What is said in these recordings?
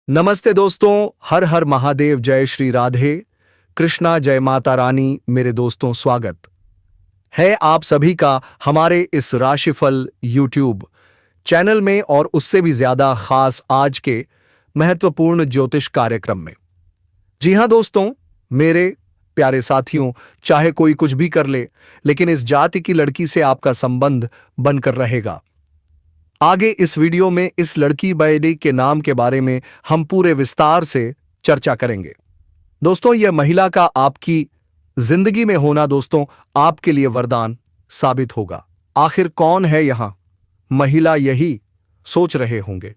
नमस्ते दोस्तों, हर हर महादेव, जय श्री राधे कृष्णा, जय माता रानी। मेरे दोस्तों, स्वागत है आप सभी का हमारे इस राशिफल यूट्यूब चैनल में और उससे भी ज्यादा खास आज के महत्वपूर्ण ज्योतिष कार्यक्रम में। जी हां दोस्तों, मेरे प्यारे साथियों, चाहे कोई कुछ भी कर ले, लेकिन इस जाति की लड़की से आपका संबंध बनकर रहेगा। आगे इस वीडियो में इस लड़की बैडी के नाम के बारे में हम पूरे विस्तार से चर्चा करेंगे। दोस्तों, यह महिला का आपकी जिंदगी में होना दोस्तों आपके लिए वरदान साबित होगा। आखिर कौन है यहां महिला, यही सोच रहे होंगे।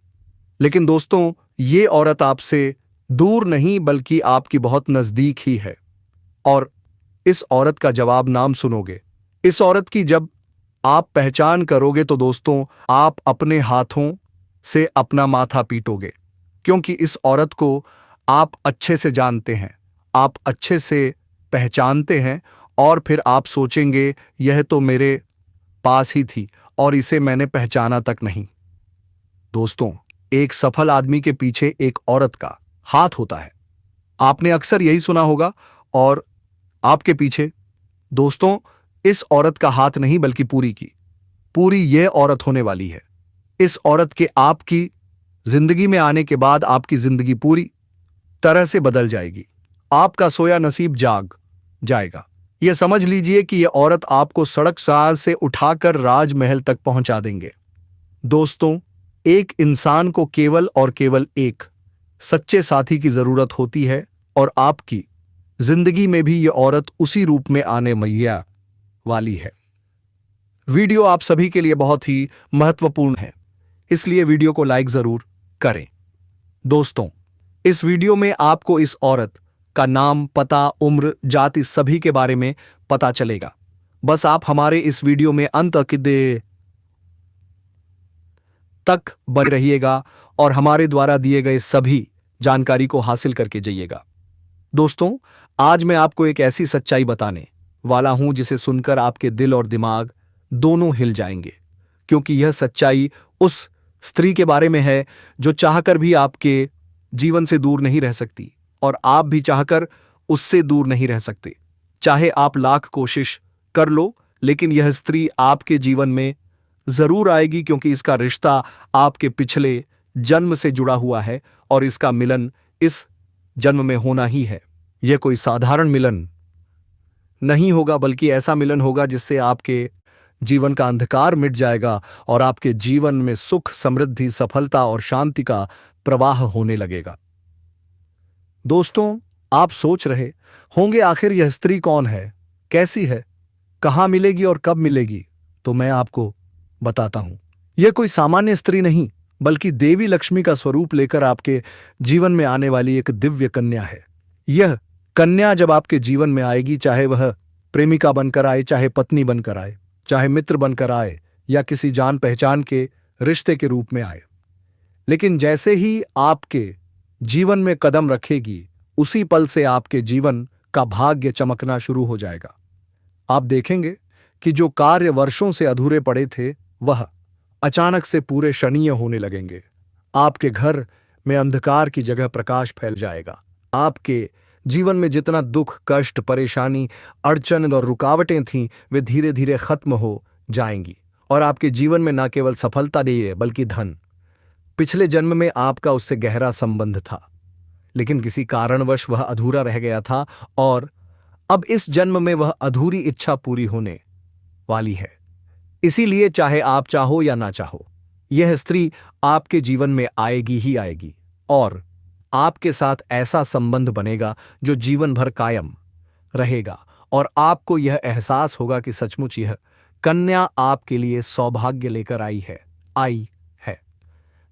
लेकिन दोस्तों, ये औरत आपसे दूर नहीं बल्कि आपकी बहुत नजदीक ही है। और इस औरत का जवाब नाम सुनोगे, इस औरत की जब आप पहचान करोगे तो दोस्तों आप अपने हाथों से अपना माथा पीटोगे, क्योंकि इस औरत को आप अच्छे से जानते हैं, आप अच्छे से पहचानते हैं। और फिर आप सोचेंगे यह तो मेरे पास ही थी और इसे मैंने पहचाना तक नहीं। दोस्तों, एक सफल आदमी के पीछे एक औरत का हाथ होता है। आपने अक्सर यही सुना होगा। और आपके पीछे दोस्तों इस औरत का हाथ नहीं बल्कि पूरी यह औरत होने वाली है। इस औरत के आपकी जिंदगी में आने के बाद आपकी जिंदगी पूरी तरह से बदल जाएगी। आपका सोया नसीब जाग जाएगा। यह समझ लीजिए कि यह औरत आपको सड़क साल से उठाकर राजमहल तक पहुंचा देंगे। दोस्तों, एक इंसान को केवल और केवल एक सच्चे साथी की जरूरत होती है, और आपकी जिंदगी में भी यह औरत उसी रूप में आने मैया वाली है। वीडियो आप सभी के लिए बहुत ही महत्वपूर्ण है, इसलिए वीडियो को लाइक जरूर करें। दोस्तों, इस वीडियो में आपको इस औरत का नाम, पता, उम्र, जाति सभी के बारे में पता चलेगा। बस आप हमारे इस वीडियो में अंत तक बने रहिएगा और हमारे द्वारा दिए गए सभी जानकारी को हासिल करके जाइएगा। दोस्तों, आज मैं आपको एक ऐसी सच्चाई बताने वाला हूं जिसे सुनकर आपके दिल और दिमाग दोनों हिल जाएंगे, क्योंकि यह सच्चाई उस स्त्री के बारे में है जो चाहकर भी आपके जीवन से दूर नहीं रह सकती, और आप भी चाहकर उससे दूर नहीं रह सकते। चाहे आप लाख कोशिश कर लो, लेकिन यह स्त्री आपके जीवन में जरूर आएगी, क्योंकि इसका रिश्ता आपके पिछले जन्म से जुड़ा हुआ है और इसका मिलन इस जन्म में होना ही है। यह कोई साधारण मिलन नहीं होगा, बल्कि ऐसा मिलन होगा जिससे आपके जीवन का अंधकार मिट जाएगा और आपके जीवन में सुख, समृद्धि, सफलता और शांति का प्रवाह होने लगेगा। दोस्तों, आप सोच रहे होंगे आखिर यह स्त्री कौन है, कैसी है, कहां मिलेगी और कब मिलेगी। तो मैं आपको बताता हूं। यह कोई सामान्य स्त्री नहीं बल्कि देवी लक्ष्मी का स्वरूप लेकर आपके जीवन में आने वाली एक दिव्य कन्या है। यह कन्या जब आपके जीवन में आएगी, चाहे वह प्रेमिका बनकर आए, चाहे पत्नी बनकर आए, चाहे मित्र बनकर आए, या किसी जान पहचान के रिश्ते के रूप में आए, लेकिन जैसे ही आपके जीवन में कदम रखेगी, उसी पल से आपके जीवन का भाग्य चमकना शुरू हो जाएगा। आप देखेंगे कि जो कार्य वर्षों से अधूरे पड़े थे, वह अचानक से पूरे क्षणीय होने लगेंगे। आपके घर में अंधकार की जगह प्रकाश फैल जाएगा। आपके जीवन में जितना दुख, कष्ट, परेशानी, अड़चन और रुकावटें थीं, वे धीरे धीरे खत्म हो जाएंगी। और आपके जीवन में न केवल सफलता नहीं है बल्कि धन। पिछले जन्म में आपका उससे गहरा संबंध था, लेकिन किसी कारणवश वह अधूरा रह गया था, और अब इस जन्म में वह अधूरी इच्छा पूरी होने वाली है। इसीलिए चाहे आप चाहो या ना चाहो, यह स्त्री आपके जीवन में आएगी ही आएगी, और आपके साथ ऐसा संबंध बनेगा जो जीवन भर कायम रहेगा। और आपको यह एहसास होगा कि सचमुच यह कन्या आपके लिए सौभाग्य लेकर आई है।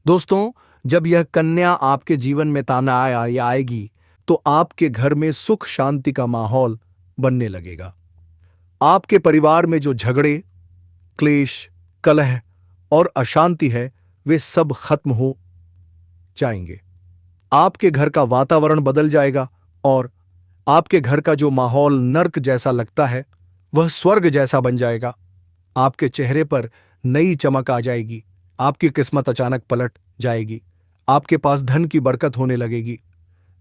दोस्तों, जब यह कन्या आपके जीवन में ताना आएगी, तो आपके घर में सुख शांति का माहौल बनने लगेगा। आपके परिवार में जो झगड़े, क्लेश, कलह और अशांति है, वे सब खत्म हो जाएंगे। आपके घर का वातावरण बदल जाएगा और आपके घर का जो माहौल नर्क जैसा लगता है, वह स्वर्ग जैसा बन जाएगा। आपके चेहरे पर नई चमक आ जाएगी। आपकी किस्मत अचानक पलट जाएगी। आपके पास धन की बरकत होने लगेगी,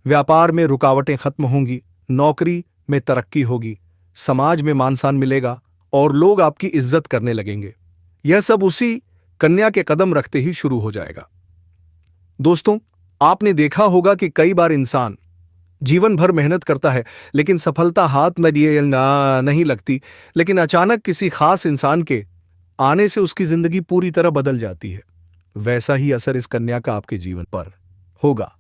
व्यापार में रुकावटें खत्म होंगी, नौकरी में तरक्की होगी, समाज में मान सम्मान मिलेगा और लोग आपकी इज्जत करने लगेंगे। यह सब उसी कन्या के कदम रखते ही शुरू हो जाएगा। दोस्तों, आपने देखा होगा कि कई बार इंसान जीवन भर मेहनत करता है लेकिन सफलता हाथ में लिए नहीं लगती, लेकिन अचानक किसी खास इंसान के आने से उसकी जिंदगी पूरी तरह बदल जाती है। वैसा ही असर इस कन्या का आपके जीवन पर होगा।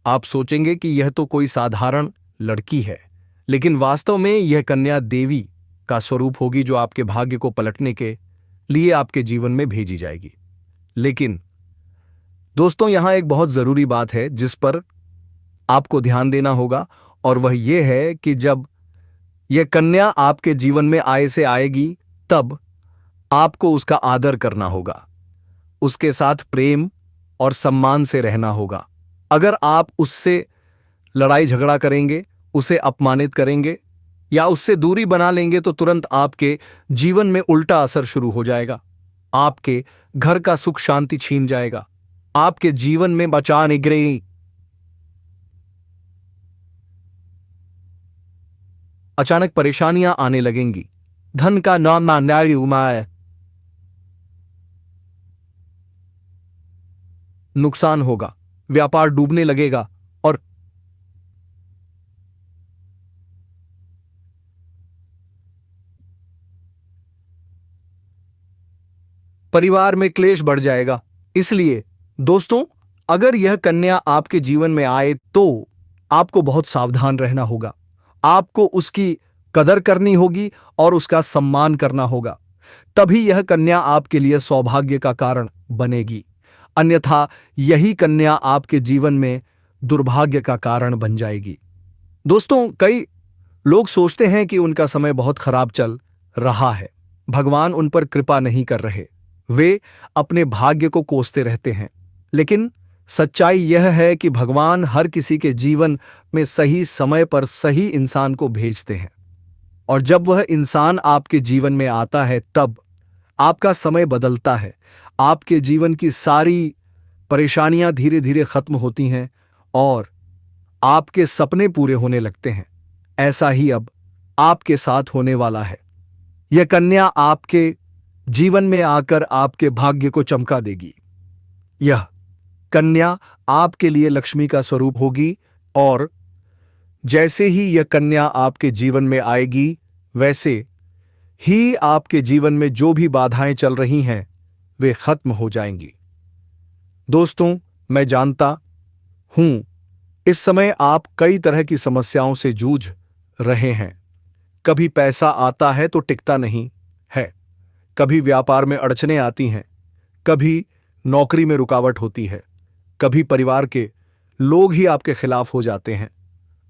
आप सोचेंगे कि यह तो कोई साधारण लड़की है, लेकिन वास्तव में यह कन्या देवी का स्वरूप होगी जो आपके भाग्य को पलटने के लिए आपके जीवन में भेजी जाएगी। लेकिन दोस्तों, यहां एक बहुत जरूरी बात है जिस पर आपको ध्यान देना होगा, और वह यह है कि जब यह कन्या आपके जीवन में आए से आएगी तब आपको उसका आदर करना होगा, उसके साथ प्रेम और सम्मान से रहना होगा। अगर आप उससे लड़ाई झगड़ा करेंगे, उसे अपमानित करेंगे या उससे दूरी बना लेंगे तो तुरंत आपके जीवन में उल्टा असर शुरू हो जाएगा। आपके घर का सुख शांति छीन जाएगा, आपके जीवन में बचाने गिरेगी, अचानक परेशानियां आने लगेंगी, धन का नाम नुकसान होगा, व्यापार डूबने लगेगा और परिवार में क्लेश बढ़ जाएगा। इसलिए दोस्तों, अगर यह कन्या आपके जीवन में आए तो आपको बहुत सावधान रहना होगा। आपको उसकी कदर करनी होगी और उसका सम्मान करना होगा, तभी यह कन्या आपके लिए सौभाग्य का कारण बनेगी। अन्यथा यही कन्या आपके जीवन में दुर्भाग्य का कारण बन जाएगी। दोस्तों, कई लोग सोचते हैं कि उनका समय बहुत खराब चल रहा है, भगवान उन पर कृपा नहीं कर रहे, वे अपने भाग्य को कोसते रहते हैं। लेकिन सच्चाई यह है कि भगवान हर किसी के जीवन में सही समय पर सही इंसान को भेजते हैं, और जब वह इंसान आपके जीवन में आता है तब आपका समय बदलता है। आपके जीवन की सारी परेशानियां धीरे धीरे खत्म होती हैं और आपके सपने पूरे होने लगते हैं। ऐसा ही अब आपके साथ होने वाला है। यह कन्या आपके जीवन में आकर आपके भाग्य को चमका देगी। यह कन्या आपके लिए लक्ष्मी का स्वरूप होगी, और जैसे ही यह कन्या आपके जीवन में आएगी वैसे ही आपके जीवन में जो भी बाधाएं चल रही हैं वे खत्म हो जाएंगी। दोस्तों, मैं जानता हूं इस समय आप कई तरह की समस्याओं से जूझ रहे हैं। कभी पैसा आता है तो टिकता नहीं है, कभी व्यापार में अड़चनें आती हैं, कभी नौकरी में रुकावट होती है, कभी परिवार के लोग ही आपके खिलाफ हो जाते हैं,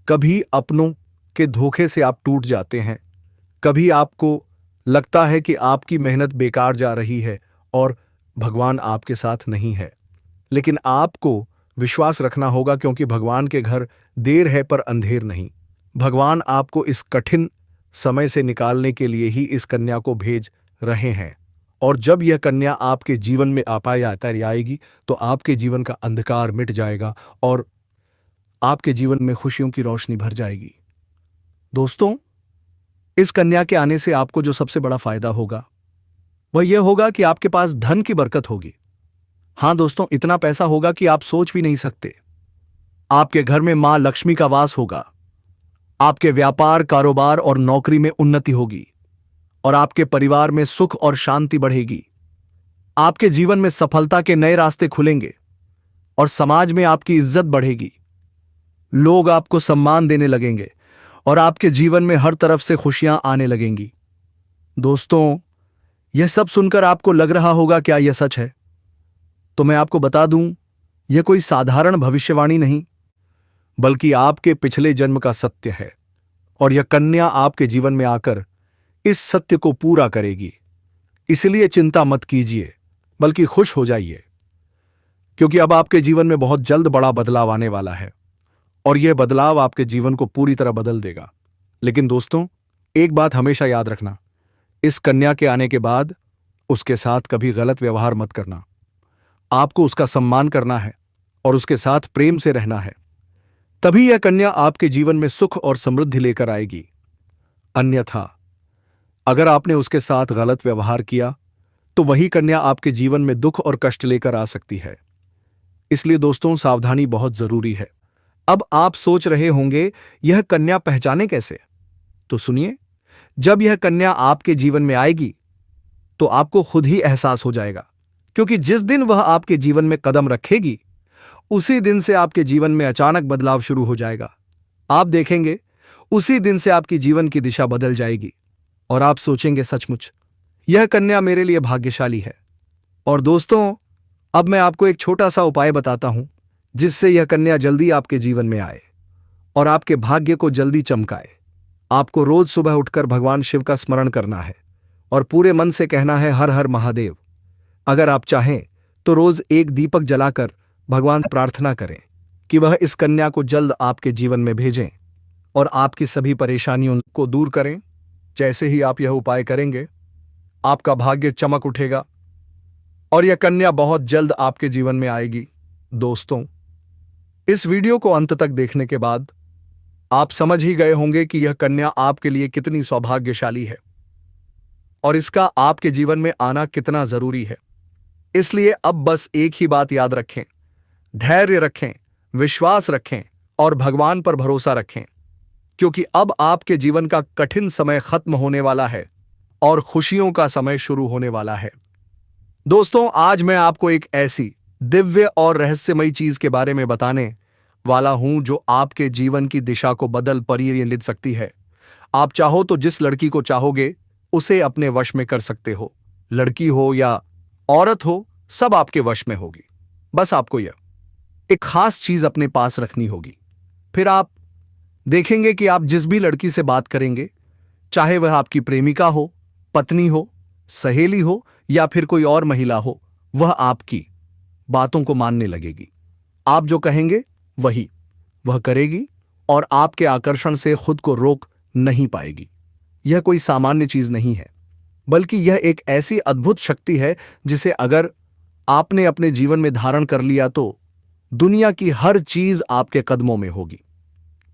कभी अपनों के धोखे से आप टूट जाते हैं, कभी आपको लगता है कि आपकी मेहनत बेकार जा रही है और भगवान आपके साथ नहीं है। लेकिन आपको विश्वास रखना होगा, क्योंकि भगवान के घर देर है पर अंधेर नहीं। भगवान आपको इस कठिन समय से निकालने के लिए ही इस कन्या को भेज रहे हैं, और जब यह कन्या आपके जीवन में आएगी तो आपके जीवन का अंधकार मिट जाएगा और आपके जीवन में खुशियों की रोशनी भर जाएगी। दोस्तों, इस कन्या के आने से आपको जो सबसे बड़ा फायदा होगा वह यह होगा कि आपके पास धन की बरकत होगी। हां दोस्तों, इतना पैसा होगा कि आप सोच भी नहीं सकते। आपके घर में मां लक्ष्मी का वास होगा, आपके व्यापार, कारोबार और नौकरी में उन्नति होगी, और आपके परिवार में सुख और शांति बढ़ेगी। आपके जीवन में सफलता के नए रास्ते खुलेंगे और समाज में आपकी इज्जत बढ़ेगी। लोग आपको सम्मान देने लगेंगे और आपके जीवन में हर तरफ से खुशियां आने लगेंगी। दोस्तों, यह सब सुनकर आपको लग रहा होगा क्या यह सच है? तो मैं आपको बता दूं, यह कोई साधारण भविष्यवाणी नहीं, बल्कि आपके पिछले जन्म का सत्य है, और यह कन्या आपके जीवन में आकर इस सत्य को पूरा करेगी। इसलिए चिंता मत कीजिए, बल्कि खुश हो जाइए, क्योंकि अब आपके जीवन में बहुत जल्द बड़ा बदलाव आने वाला है, और यह बदलाव आपके जीवन को पूरी तरह बदल देगा। लेकिन दोस्तों, एक बात हमेशा याद रखना, इस कन्या के आने के बाद उसके साथ कभी गलत व्यवहार मत करना। आपको उसका सम्मान करना है और उसके साथ प्रेम से रहना है। तभी यह कन्या आपके जीवन में सुख और समृद्धि लेकर आएगी। अन्यथा अगर आपने उसके साथ गलत व्यवहार किया तो वही कन्या आपके जीवन में दुख और कष्ट लेकर आ सकती है। इसलिए दोस्तों, सावधानी बहुत जरूरी है। अब आप सोच रहे होंगे, यह कन्या पहचाने कैसे? तो सुनिए, जब यह कन्या आपके जीवन में आएगी तो आपको खुद ही एहसास हो जाएगा, क्योंकि जिस दिन वह आपके जीवन में कदम रखेगी उसी दिन से आपके जीवन में अचानक बदलाव शुरू हो जाएगा। आप देखेंगे, उसी दिन से आपकी जीवन की दिशा बदल जाएगी और आप सोचेंगे, सचमुच यह कन्या मेरे लिए भाग्यशाली है। और दोस्तों, अब मैं आपको एक छोटा सा उपाय बताता हूं जिससे यह कन्या जल्दी आपके जीवन में आए और आपके भाग्य को जल्दी चमकाए। आपको रोज सुबह उठकर भगवान शिव का स्मरण करना है और पूरे मन से कहना है, हर हर महादेव। अगर आप चाहें तो रोज एक दीपक जलाकर भगवान से प्रार्थना करें कि वह इस कन्या को जल्द आपके जीवन में भेजें और आपकी सभी परेशानियों को दूर करें। जैसे ही आप यह उपाय करेंगे, आपका भाग्य चमक उठेगा और यह कन्या बहुत जल्द आपके जीवन में आएगी। दोस्तों, इस वीडियो को अंत तक देखने के बाद आप समझ ही गए होंगे कि यह कन्या आपके लिए कितनी सौभाग्यशाली है और इसका आपके जीवन में आना कितना जरूरी है। इसलिए अब बस एक ही बात याद रखें, धैर्य रखें, विश्वास रखें और भगवान पर भरोसा रखें, क्योंकि अब आपके जीवन का कठिन समय खत्म होने वाला है और खुशियों का समय शुरू होने वाला है। दोस्तों, आज मैं आपको एक ऐसी दिव्य और रहस्यमयी चीज के बारे में बताने वाला हूं जो आपके जीवन की दिशा को बदल परिवर्तित सकती है। आप चाहो तो जिस लड़की को चाहोगे उसे अपने वश में कर सकते हो। लड़की हो या औरत हो, सब आपके वश में होगी। बस आपको यह एक खास चीज अपने पास रखनी होगी। फिर आप देखेंगे कि आप जिस भी लड़की से बात करेंगे, चाहे वह आपकी प्रेमिका हो, पत्नी हो, सहेली हो या फिर कोई और महिला हो, वह आपकी बातों को मानने लगेगी। आप जो कहेंगे वही वह करेगी और आपके आकर्षण से खुद को रोक नहीं पाएगी। यह कोई सामान्य चीज नहीं है, बल्कि यह एक ऐसी अद्भुत शक्ति है जिसे अगर आपने अपने जीवन में धारण कर लिया तो दुनिया की हर चीज आपके कदमों में होगी।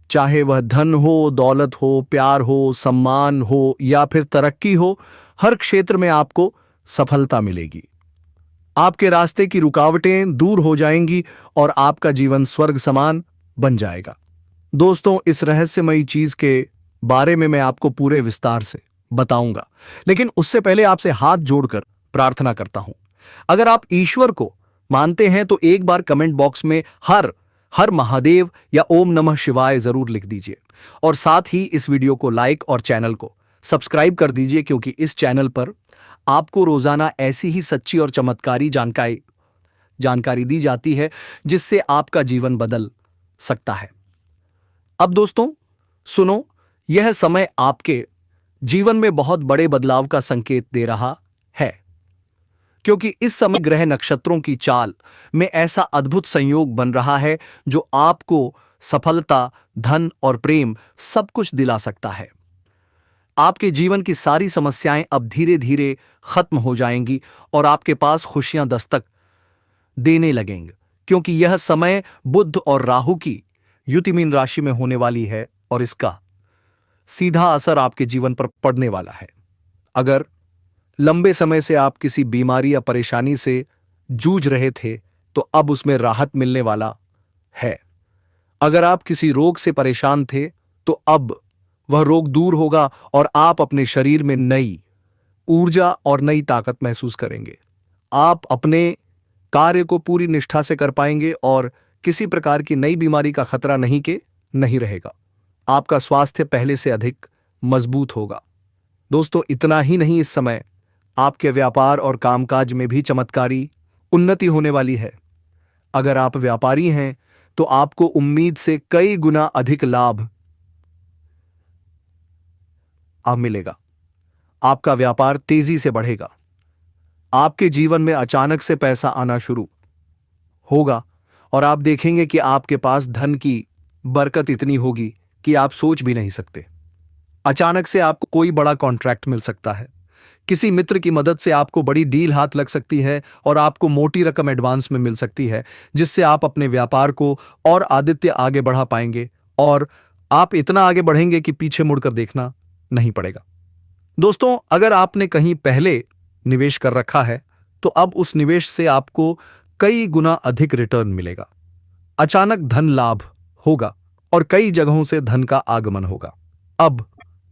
चाहे वह धन हो, दौलत हो, प्यार हो, सम्मान हो या फिर तरक्की हो, हर क्षेत्र में आपको सफलता मिलेगी। आपके रास्ते की रुकावटें दूर हो जाएंगी और आपका जीवन स्वर्ग समान बन जाएगा। दोस्तों, इस रहस्यमयी चीज के बारे में मैं आपको पूरे विस्तार से बताऊंगा, लेकिन उससे पहले आपसे हाथ जोड़कर प्रार्थना करता हूं। अगर आप ईश्वर को मानते हैं तो एक बार कमेंट बॉक्स में हर हर महादेव या ओम नमः शिवाय जरूर लिख दीजिए और साथ ही इस वीडियो को लाइक और चैनल को सब्सक्राइब कर दीजिए, क्योंकि इस चैनल पर आपको रोजाना ऐसी ही सच्ची और चमत्कारी जानकारी दी जाती है जिससे आपका जीवन बदल सकता है। अब दोस्तों सुनो, यह समय आपके जीवन में बहुत बड़े बदलाव का संकेत दे रहा है, क्योंकि इस समय ग्रह नक्षत्रों की चाल में ऐसा अद्भुत संयोग बन रहा है जो आपको सफलता, धन और प्रेम सब कुछ दिला सकता है। आपके जीवन की सारी समस्याएं अब धीरे धीरे खत्म हो जाएंगी और आपके पास खुशियां दस्तक देने लगेंगे, क्योंकि यह समय बुध और राहु की युति मीन राशि में होने वाली है और इसका सीधा असर आपके जीवन पर पड़ने वाला है। अगर लंबे समय से आप किसी बीमारी या परेशानी से जूझ रहे थे तो अब उसमें राहत मिलने वाला है। अगर आप किसी रोग से परेशान थे तो अब वह रोग दूर होगा और आप अपने शरीर में नई ऊर्जा और नई ताकत महसूस करेंगे। आप अपने कार्य को पूरी निष्ठा से कर पाएंगे और किसी प्रकार की नई बीमारी का खतरा नहीं रहेगा। आपका स्वास्थ्य पहले से अधिक मजबूत होगा। दोस्तों, इतना ही नहीं, इस समय आपके व्यापार और कामकाज में भी चमत्कारी उन्नति होने वाली है। अगर आप व्यापारी हैं तो आपको उम्मीद से कई गुना अधिक लाभ अब मिलेगा। आपका व्यापार तेजी से बढ़ेगा। आपके जीवन में अचानक से पैसा आना शुरू होगा और आप देखेंगे कि आपके पास धन की बरकत इतनी होगी कि आप सोच भी नहीं सकते। अचानक से आपको कोई बड़ा कॉन्ट्रैक्ट मिल सकता है, किसी मित्र की मदद से आपको बड़ी डील हाथ लग सकती है और आपको मोटी रकम एडवांस में मिल सकती है, जिससे आप अपने व्यापार को और आदित्य आगे बढ़ा पाएंगे और आप इतना आगे बढ़ेंगे कि पीछे मुड़कर देखना नहीं पड़ेगा। दोस्तों, अगर आपने कहीं पहले निवेश कर रखा है तो अब उस निवेश से आपको कई गुना अधिक रिटर्न मिलेगा। अचानक धन लाभ होगा और कई जगहों से धन का आगमन होगा। अब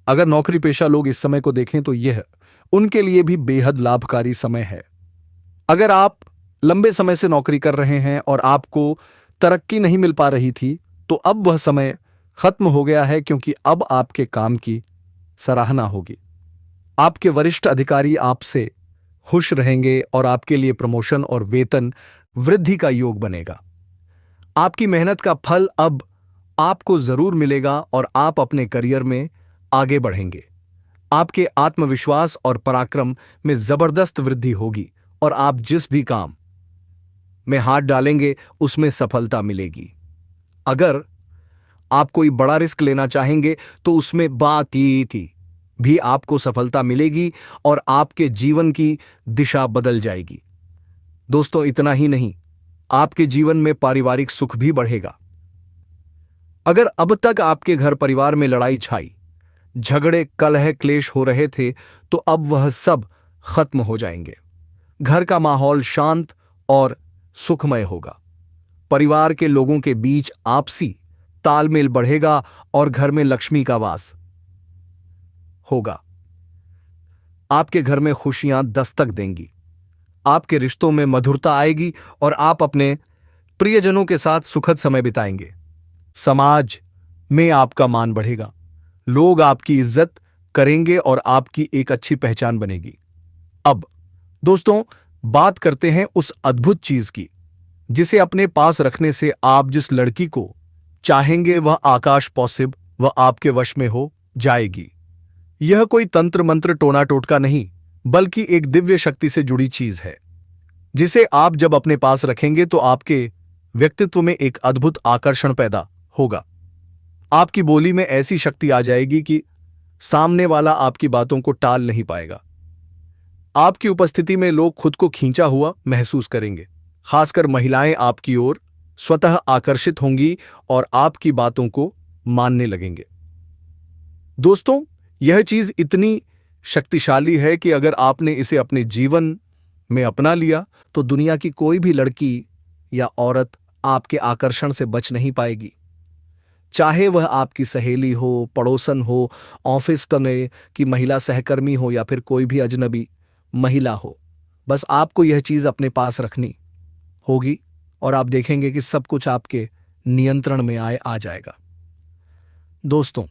अगर नौकरी पेशा लोग इस समय को देखें तो यह उनके लिए भी बेहद लाभकारी समय है। अगर आप लंबे समय से नौकरी कर रहे हैं और आपको तरक्की नहीं मिल पा रही थी, तो अब वह समय खत्म हो गया है, क्योंकि अब आपके काम की सराहना होगी। आपके वरिष्ठ अधिकारी आपसे खुश रहेंगे और आपके लिए प्रमोशन और वेतन वृद्धि का योग बनेगा। आपकी मेहनत का फल अब आपको जरूर मिलेगा और आप अपने करियर में आगे बढ़ेंगे। आपके आत्मविश्वास और पराक्रम में जबरदस्त वृद्धि होगी और आप जिस भी काम में हाथ डालेंगे उसमें सफलता मिलेगी। अगर आप कोई बड़ा रिस्क लेना चाहेंगे तो उसमें बात भी आपको सफलता मिलेगी और आपके जीवन की दिशा बदल जाएगी। दोस्तों, इतना ही नहीं, आपके जीवन में पारिवारिक सुख भी बढ़ेगा। अगर अब तक आपके घर परिवार में लड़ाई छाई, झगड़े कलह क्लेश हो रहे थे, तो अब वह सब खत्म हो जाएंगे। घर का माहौल शांत और सुखमय होगा। परिवार के लोगों के बीच आपसी तालमेल बढ़ेगा और घर में लक्ष्मी का वास होगा। आपके घर में खुशियां दस्तक देंगी। आपके रिश्तों में मधुरता आएगी और आप अपने प्रियजनों के साथ सुखद समय बिताएंगे। समाज में आपका मान बढ़ेगा। लोग आपकी इज्जत करेंगे और आपकी एक अच्छी पहचान बनेगी। अब दोस्तों, बात करते हैं उस अद्भुत चीज की जिसे अपने पास रखने से आप जिस लड़की को चाहेंगे वह आकाश पॉसिब वह आपके वश में हो जाएगी। यह कोई तंत्र मंत्र टोना टोटका नहीं, बल्कि एक दिव्य शक्ति से जुड़ी चीज है, जिसे आप जब अपने पास रखेंगे तो आपके व्यक्तित्व में एक अद्भुत आकर्षण पैदा होगा। आपकी बोली में ऐसी शक्ति आ जाएगी कि सामने वाला आपकी बातों को टाल नहीं पाएगा। आपकी उपस्थिति में लोग खुद को खींचा हुआ महसूस करेंगे। खासकर महिलाएं आपकी ओर स्वतः आकर्षित होंगी और आपकी बातों को मानने लगेंगे। दोस्तों, यह चीज इतनी शक्तिशाली है कि अगर आपने इसे अपने जीवन में अपना लिया तो दुनिया की कोई भी लड़की या औरत आपके आकर्षण से बच नहीं पाएगी। चाहे वह आपकी सहेली हो, पड़ोसन हो, ऑफिस में की महिला सहकर्मी हो या फिर कोई भी अजनबी महिला हो, बस आपको यह चीज अपने पास रखनी होगी और आप देखेंगे कि सब कुछ आपके नियंत्रण में आ जाएगा। दोस्तों,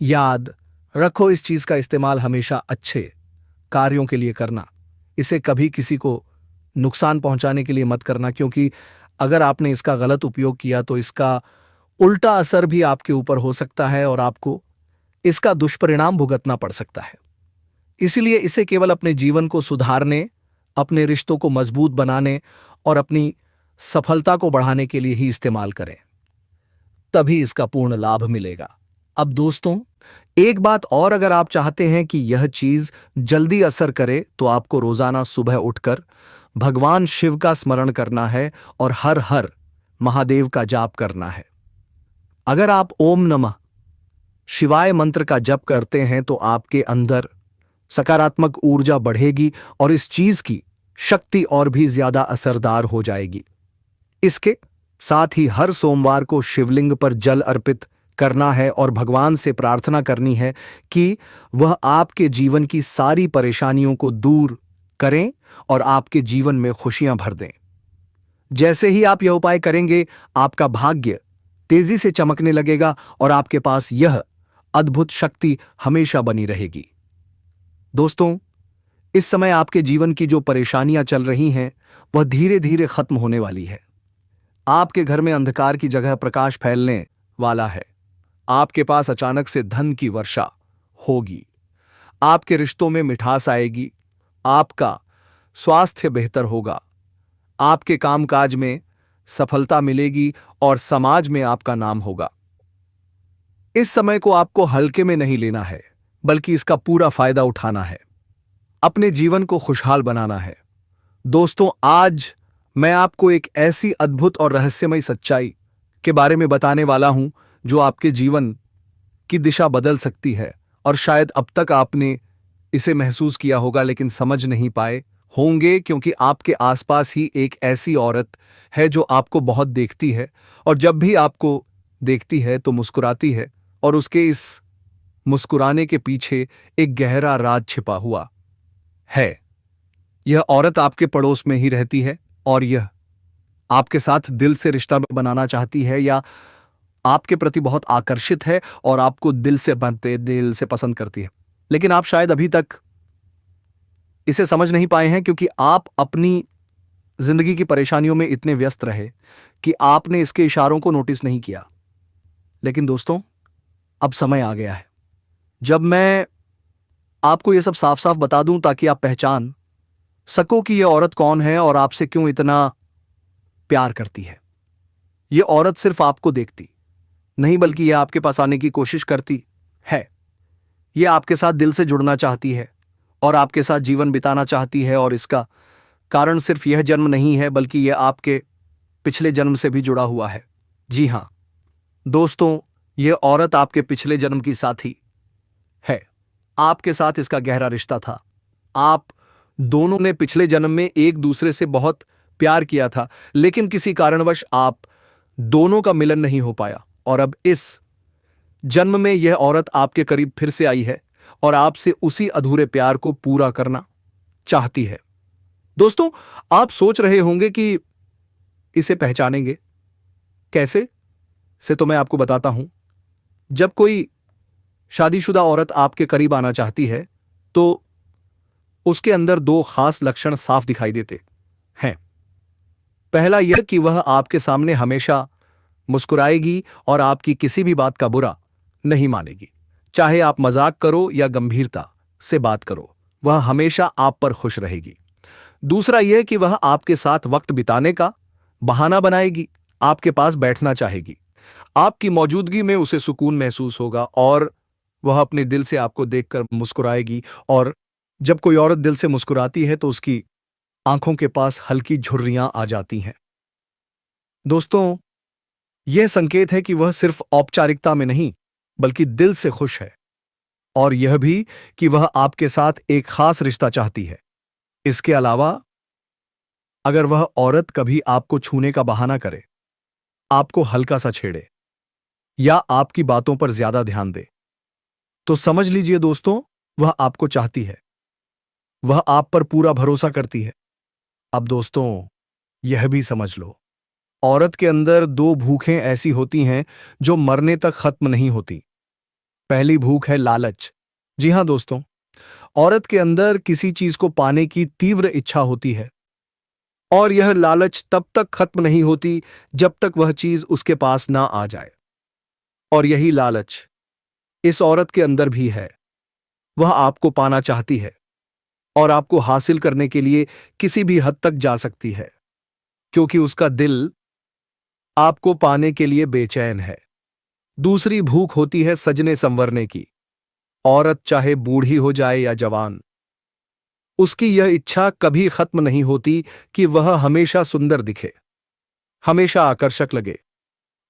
याद रखो, इस चीज का इस्तेमाल हमेशा अच्छे कार्यों के लिए करना। इसे कभी किसी को नुकसान पहुंचाने के लिए मत करना, क्योंकि अगर आपने इसका गलत उपयोग किया तो इसका उल्टा असर भी आपके ऊपर हो सकता है और आपको इसका दुष्परिणाम भुगतना पड़ सकता है। इसलिए इसे केवल अपने जीवन को सुधारने, अपने रिश्तों को मजबूत बनाने और अपनी सफलता को बढ़ाने के लिए ही इस्तेमाल करें, तभी इसका पूर्ण लाभ मिलेगा। अब दोस्तों, एक बात और, अगर आप चाहते हैं कि यह चीज जल्दी असर करे तो आपको रोजाना सुबह उठकर भगवान शिव का स्मरण करना है और हर हर महादेव का जाप करना है। अगर आप ओम नमः शिवाय मंत्र का जप करते हैं तो आपके अंदर सकारात्मक ऊर्जा बढ़ेगी और इस चीज की शक्ति और भी ज्यादा असरदार हो जाएगी। इसके साथ ही हर सोमवार को शिवलिंग पर जल अर्पित करना है और भगवान से प्रार्थना करनी है कि वह आपके जीवन की सारी परेशानियों को दूर करें और आपके जीवन में खुशियां भर दें। जैसे ही आप यह उपाय करेंगे, आपका भाग्य तेजी से चमकने लगेगा और आपके पास यह अद्भुत शक्ति हमेशा बनी रहेगी। दोस्तों, इस समय आपके जीवन की जो परेशानियां चल रही हैं वह धीरे धीरे खत्म होने वाली है। आपके घर में अंधकार की जगह प्रकाश फैलने वाला है। आपके पास अचानक से धन की वर्षा होगी। आपके रिश्तों में मिठास आएगी। आपका स्वास्थ्य बेहतर होगा। आपके कामकाज में सफलता मिलेगी और समाज में आपका नाम होगा। इस समय को आपको हल्के में नहीं लेना है, बल्कि इसका पूरा फायदा उठाना है। अपने जीवन को खुशहाल बनाना है। दोस्तों, आज मैं आपको एक ऐसी अद्भुत और रहस्यमय सच्चाई के बारे में बताने वाला हूं जो आपके जीवन की दिशा बदल सकती है। और शायद अब तक आपने इसे महसूस किया होगा लेकिन समझ नहीं पाए होंगे, क्योंकि आपके आसपास ही एक ऐसी औरत है जो आपको बहुत देखती है, और जब भी आपको देखती है तो मुस्कुराती है, और उसके इस मुस्कुराने के पीछे एक गहरा राज छिपा हुआ है। यह औरत आपके पड़ोस में ही रहती है, और यह आपके साथ दिल से रिश्ता बनाना चाहती है, या आपके प्रति बहुत आकर्षित है और आपको दिल से पसंद करती है। लेकिन आप शायद अभी तक इसे समझ नहीं पाए हैं, क्योंकि आप अपनी जिंदगी की परेशानियों में इतने व्यस्त रहे कि आपने इसके इशारों को नोटिस नहीं किया। लेकिन दोस्तों, अब समय आ गया है जब मैं आपको यह सब साफ साफ बता दूं, ताकि आप पहचान सको कि यह औरत कौन है और आपसे क्यों इतना प्यार करती है। यह औरत सिर्फ आपको देखती नहीं, बल्कि यह आपके पास आने की कोशिश करती है। यह आपके साथ दिल से जुड़ना चाहती है और आपके साथ जीवन बिताना चाहती है, और इसका कारण सिर्फ यह जन्म नहीं है, बल्कि यह आपके पिछले जन्म से भी जुड़ा हुआ है। जी हां दोस्तों, यह औरत आपके पिछले जन्म की साथी है। आपके साथ इसका गहरा रिश्ता था। आप दोनों ने पिछले जन्म में एक दूसरे से बहुत प्यार किया था, लेकिन किसी कारणवश आप दोनों का मिलन नहीं हो पाया, और अब इस जन्म में यह औरत आपके करीब फिर से आई है और आपसे उसी अधूरे प्यार को पूरा करना चाहती है। दोस्तों, आप सोच रहे होंगे कि इसे पहचानेंगे कैसे, से तो मैं आपको बताता हूं। जब कोई शादीशुदा औरत आपके करीब आना चाहती है तो उसके अंदर दो खास लक्षण साफ दिखाई देते हैं। पहला यह कि वह आपके सामने हमेशा मुस्कुराएगी और आपकी किसी भी बात का बुरा नहीं मानेगी। चाहे आप मजाक करो या गंभीरता से बात करो, वह हमेशा आप पर खुश रहेगी। दूसरा यह कि वह आपके साथ वक्त बिताने का बहाना बनाएगी, आपके पास बैठना चाहेगी। आपकी मौजूदगी में उसे सुकून महसूस होगा और वह अपने दिल से आपको देखकर मुस्कुराएगी। और जब कोई औरत दिल से मुस्कुराती है तो उसकी आंखों के पास हल्की झुर्रियां आ जाती हैं। दोस्तों, यह संकेत है कि वह सिर्फ औपचारिकता में नहीं, बल्कि दिल से खुश है, और यह भी कि वह आपके साथ एक खास रिश्ता चाहती है। इसके अलावा, अगर वह औरत कभी आपको छूने का बहाना करे, आपको हल्का सा छेड़े या आपकी बातों पर ज्यादा ध्यान दे, तो समझ लीजिए दोस्तों, वह आपको चाहती है, वह आप पर पूरा भरोसा करती है। अब दोस्तों, यह भी समझ लो, औरत के अंदर दो भूखें ऐसी होती हैं जो मरने तक खत्म नहीं होती। पहली भूख है लालच। जी हां दोस्तों, औरत के अंदर किसी चीज को पाने की तीव्र इच्छा होती है, और यह लालच तब तक खत्म नहीं होती जब तक वह चीज उसके पास ना आ जाए। और यही लालच इस औरत के अंदर भी है। वह आपको पाना चाहती है और आपको हासिल करने के लिए किसी भी हद तक जा सकती है, क्योंकि उसका दिल आपको पाने के लिए बेचैन है। दूसरी भूख होती है सजने संवरने की। औरत चाहे बूढ़ी हो जाए या जवान, उसकी यह इच्छा कभी खत्म नहीं होती कि वह हमेशा सुंदर दिखे, हमेशा आकर्षक लगे।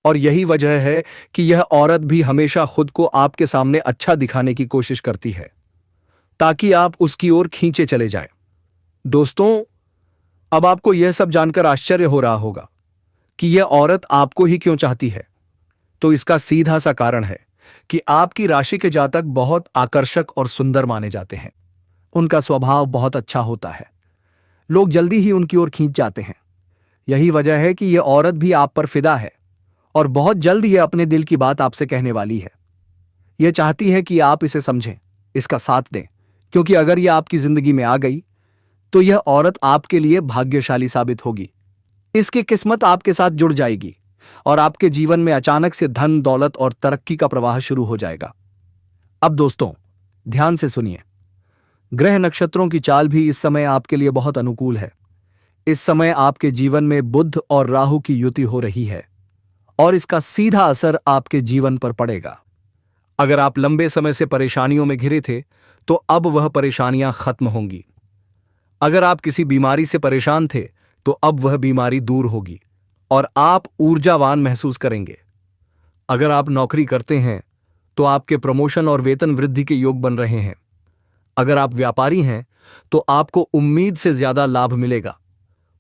और यही वजह है कि यह औरत भी हमेशा खुद को आपके सामने अच्छा दिखाने की कोशिश करती है, ताकि आप उसकी ओर खींचे चले जाएं। दोस्तों, अब आपको यह सब जानकर आश्चर्य हो रहा होगा कि यह औरत आपको ही क्यों चाहती है। तो इसका सीधा सा कारण है कि आपकी राशि के जातक बहुत आकर्षक और सुंदर माने जाते हैं। उनका स्वभाव बहुत अच्छा होता है, लोग जल्दी ही उनकी ओर खींच जाते हैं। यही वजह है कि यह औरत भी आप पर फिदा है, और बहुत जल्द यह अपने दिल की बात आपसे कहने वाली है। यह चाहती है कि आप इसे समझें, इसका साथ दें, क्योंकि अगर यह आपकी जिंदगी में आ गई तो यह औरत आपके लिए भाग्यशाली साबित होगी। इसकी किस्मत आपके साथ जुड़ जाएगी और आपके जीवन में अचानक से धन, दौलत और तरक्की का प्रवाह शुरू हो जाएगा। अब दोस्तों, ध्यान से सुनिए। ग्रह नक्षत्रों की चाल भी इस समय आपके लिए बहुत अनुकूल है। इस समय आपके जीवन में बुध और राहु की युति हो रही है, और इसका सीधा असर आपके जीवन पर पड़ेगा। अगर आप लंबे समय से परेशानियों में घिरे थे तो अब वह परेशानियां खत्म होंगी। अगर आप किसी बीमारी से परेशान थे तो अब वह बीमारी दूर होगी और आप ऊर्जावान महसूस करेंगे। अगर आप नौकरी करते हैं तो आपके प्रमोशन और वेतन वृद्धि के योग बन रहे हैं। अगर आप व्यापारी हैं तो आपको उम्मीद से ज्यादा लाभ मिलेगा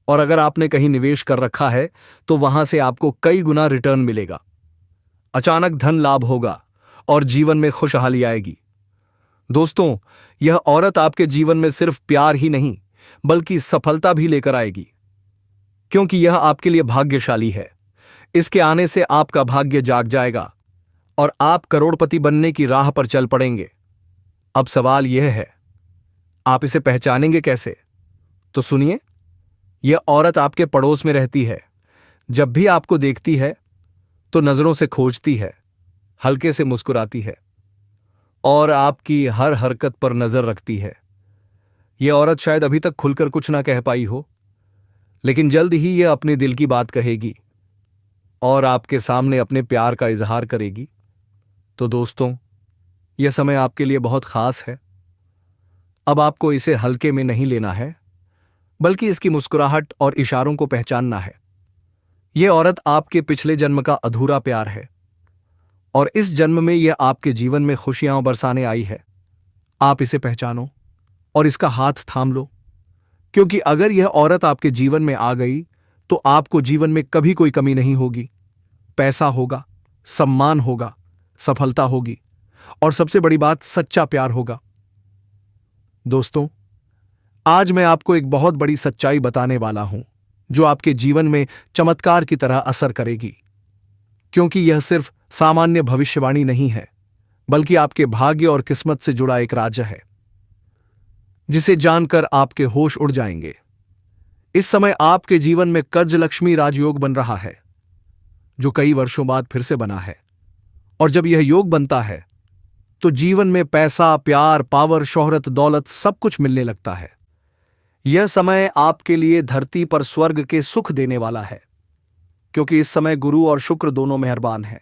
और अगर आपने कहीं निवेश कर रखा है तो वहां से आपको कई गुना रिटर्न मिलेगा। अचानक धन लाभ होगा और जीवन में खुशहाली आएगी। दोस्तों, यह औरत आपके जीवन में सिर्फ प्यार ही नहीं बल्कि सफलता भी लेकर आएगी, क्योंकि यह आपके लिए भाग्यशाली है। इसके आने से आपका भाग्य जाग जाएगा और आप करोड़पति बनने की राह पर चल पड़ेंगे। अब सवाल यह है, आप इसे पहचानेंगे कैसे? तो सुनिए, यह औरत आपके पड़ोस में रहती है। जब भी आपको देखती है तो नजरों से खोजती है, हल्के से मुस्कुराती है और आपकी हर हरकत पर नजर रखती है। यह औरत शायद अभी तक खुलकर कुछ ना कह पाई हो, लेकिन जल्द ही यह अपने दिल की बात कहेगी और आपके सामने अपने प्यार का इजहार करेगी। तो दोस्तों, यह समय आपके लिए बहुत खास है। अब आपको इसे हल्के में नहीं लेना है, बल्कि इसकी मुस्कुराहट और इशारों को पहचानना है। यह औरत आपके पिछले जन्म का अधूरा प्यार है और इस जन्म में यह आपके जीवन में खुशियां बरसाने आई है। आप इसे पहचानो और इसका हाथ थाम लो, क्योंकि अगर यह औरत आपके जीवन में आ गई तो आपको जीवन में कभी कोई कमी नहीं होगी। पैसा होगा, सम्मान होगा, सफलता होगी और सबसे बड़ी बात, सच्चा प्यार होगा। दोस्तों, आज मैं आपको एक बहुत बड़ी सच्चाई बताने वाला हूं जो आपके जीवन में चमत्कार की तरह असर करेगी, क्योंकि यह सिर्फ सामान्य भविष्यवाणी नहीं है, बल्कि आपके भाग्य और किस्मत से जुड़ा एक राज है जिसे जानकर आपके होश उड़ जाएंगे। इस समय आपके जीवन में गजलक्ष्मी राजयोग बन रहा है, जो कई वर्षों बाद फिर से बना है। और जब यह योग बनता है तो जीवन में पैसा, प्यार, पावर, शोहरत, दौलत सब कुछ मिलने लगता है। यह समय आपके लिए धरती पर स्वर्ग के सुख देने वाला है, क्योंकि इस समय गुरु और शुक्र दोनों मेहरबान हैं।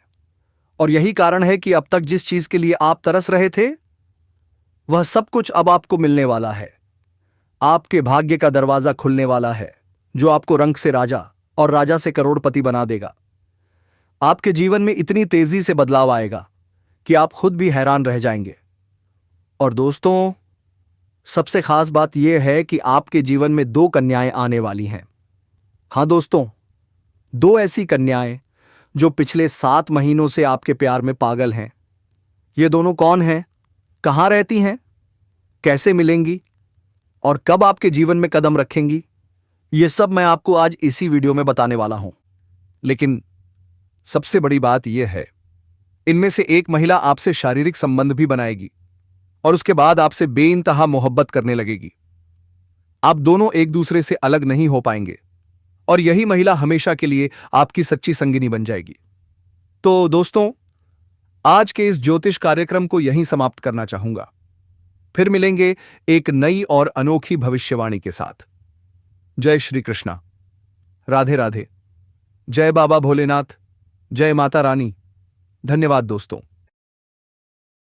और यही कारण है कि अब तक जिस चीज के लिए आप तरस रहे थे वह सब कुछ अब आपको मिलने वाला है। आपके भाग्य का दरवाजा खुलने वाला है, जो आपको रंक से राजा और राजा से करोड़पति बना देगा। आपके जीवन में इतनी तेजी से बदलाव आएगा कि आप खुद भी हैरान रह जाएंगे। और दोस्तों, सबसे खास बात यह है कि आपके जीवन में 2 कन्याएं आने वाली हैं। हां दोस्तों, 2 ऐसी कन्याएं जो पिछले 7 महीनों से आपके प्यार में पागल हैं। ये दोनों कौन हैं, कहां रहती हैं, कैसे मिलेंगी और कब आपके जीवन में कदम रखेंगी, ये सब मैं आपको आज इसी वीडियो में बताने वाला हूं। लेकिन सबसे बड़ी बात यह है, इनमें से एक महिला आपसे शारीरिक संबंध भी बनाएगी और उसके बाद आपसे बेइंतहा मोहब्बत करने लगेगी। आप दोनों एक दूसरे से अलग नहीं हो पाएंगे और यही महिला हमेशा के लिए आपकी सच्ची संगिनी बन जाएगी। तो दोस्तों, आज के इस ज्योतिष कार्यक्रम को यहीं समाप्त करना चाहूंगा। फिर मिलेंगे एक नई और अनोखी भविष्यवाणी के साथ। जय श्री कृष्णा, राधे राधे, जय बाबा भोलेनाथ, जय माता रानी। धन्यवाद दोस्तों।